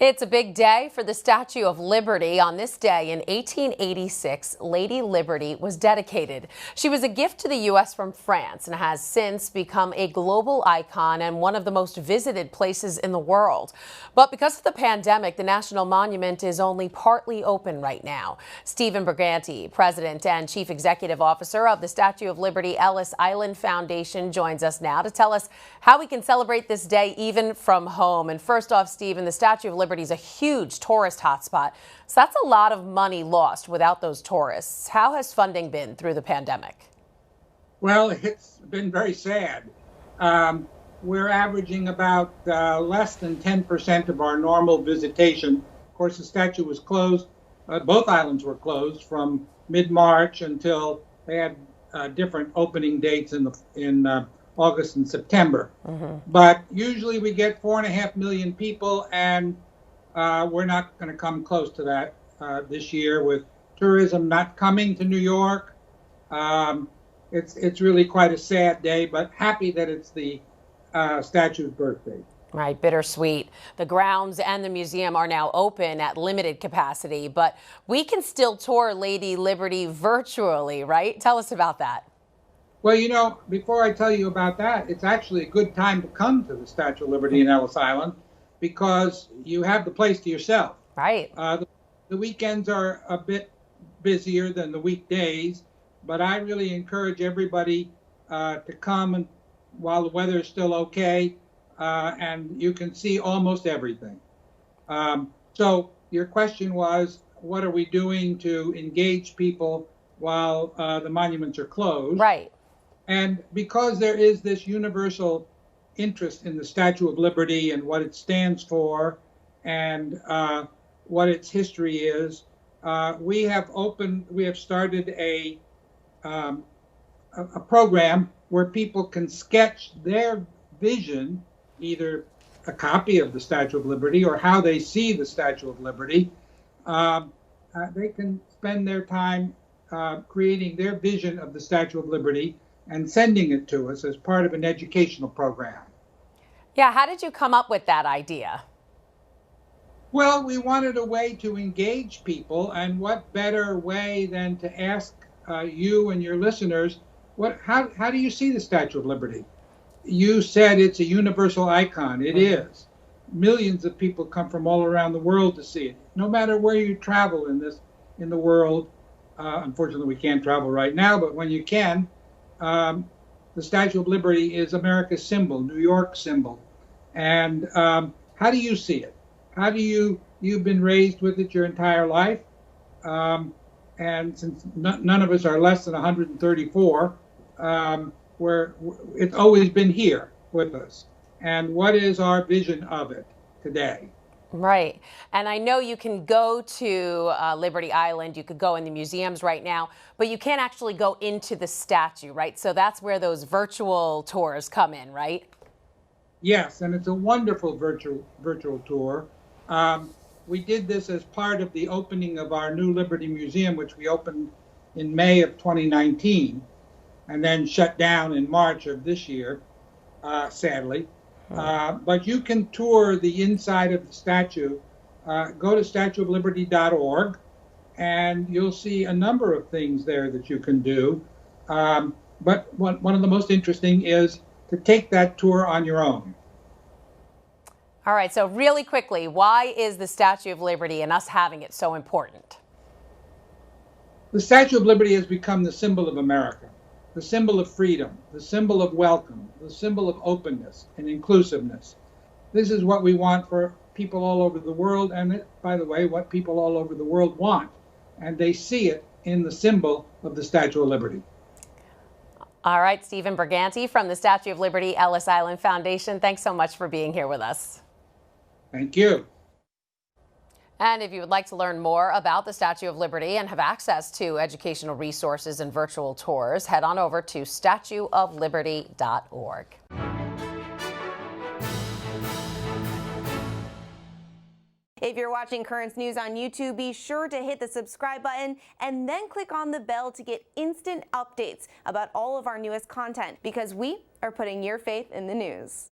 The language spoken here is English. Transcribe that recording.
It's a big day for the Statue of Liberty. On this day in 1886, Lady Liberty was dedicated. She was a gift to the U.S. from France and has since become a global icon and one of the most visited places in the world. But because of the pandemic, the National Monument is only partly open right now. Stephen Briganti, President and Chief Executive Officer of the Statue of Liberty-Ellis Island Foundation, joins us now to tell us how we can celebrate this day even from home. And first off, Stephen, the Statue of Liberty is a huge tourist hotspot, so that's a lot of money lost without those tourists. How has funding been through the pandemic? Well, it's been very sad. We're averaging about less than 10% of our normal visitation. Of course, the statue was closed. Both islands were closed from mid-March until they had different opening dates in August and September. But usually we get 4.5 million people, and we're not going to come close to that this year with tourism not coming to New York. It's really quite a sad day, but happy that it's the statue's birthday. Right, bittersweet. The grounds and the museum are now open at limited capacity, but we can still tour Lady Liberty virtually, right? Tell us about that. Well, you know, before I tell you about that, it's actually a good time to come to the Statue of Liberty in Ellis Island because you have the place to yourself. Right. The weekends are a bit busier than the weekdays, but I really encourage everybody to come and while the weather is still okay, and you can see almost everything. So your question was, what are we doing to engage people while the monuments are closed? Right. And because there is this universal interest in the Statue of Liberty and what it stands for and what its history is, we have started a program where people can sketch their vision, either a copy of the Statue of Liberty or how they see the Statue of Liberty. They can spend their time creating their vision of the Statue of Liberty and sending it to us as part of an educational program. Yeah, how did you come up with that idea? Well, we wanted a way to engage people, and what better way than to ask you and your listeners, how do you see the Statue of Liberty? You said it's a universal icon. It is. Millions of people come from all around the world to see it. No matter where you travel in the world, unfortunately we can't travel right now, but when you can, the Statue of Liberty is America's symbol, New York's symbol. And how do you see it? How do you've been raised with it your entire life? And since none of us are less than 134, it's always been here with us. And what is our vision of it today? Right. And I know you can go to Liberty Island. You could go in the museums right now, but you can't actually go into the statue, right? So that's where those virtual tours come in, right? Yes, and it's a wonderful virtual tour. We did this as part of the opening of our new Liberty Museum, which we opened in May of 2019 and then shut down in March of this year, sadly. But you can tour the inside of the statue. Go to statueofliberty.org, and you'll see a number of things there that you can do. But one of the most interesting is to take that tour on your own. All right, so really quickly, why is the Statue of Liberty and us having it so important? The Statue of Liberty has become the symbol of America, the symbol of freedom, the symbol of welcome, the symbol of openness and inclusiveness. This is what we want for people all over the world, and by the way, what people all over the world want. And they see it in the symbol of the Statue of Liberty. All right, Stephen Briganti from the Statue of Liberty Ellis Island Foundation, thanks so much for being here with us. Thank you. And if you would like to learn more about the Statue of Liberty and have access to educational resources and virtual tours, head on over to statueofliberty.org. If you're watching Currents News on YouTube, be sure to hit the subscribe button and then click on the bell to get instant updates about all of our newest content, because we are putting your faith in the news.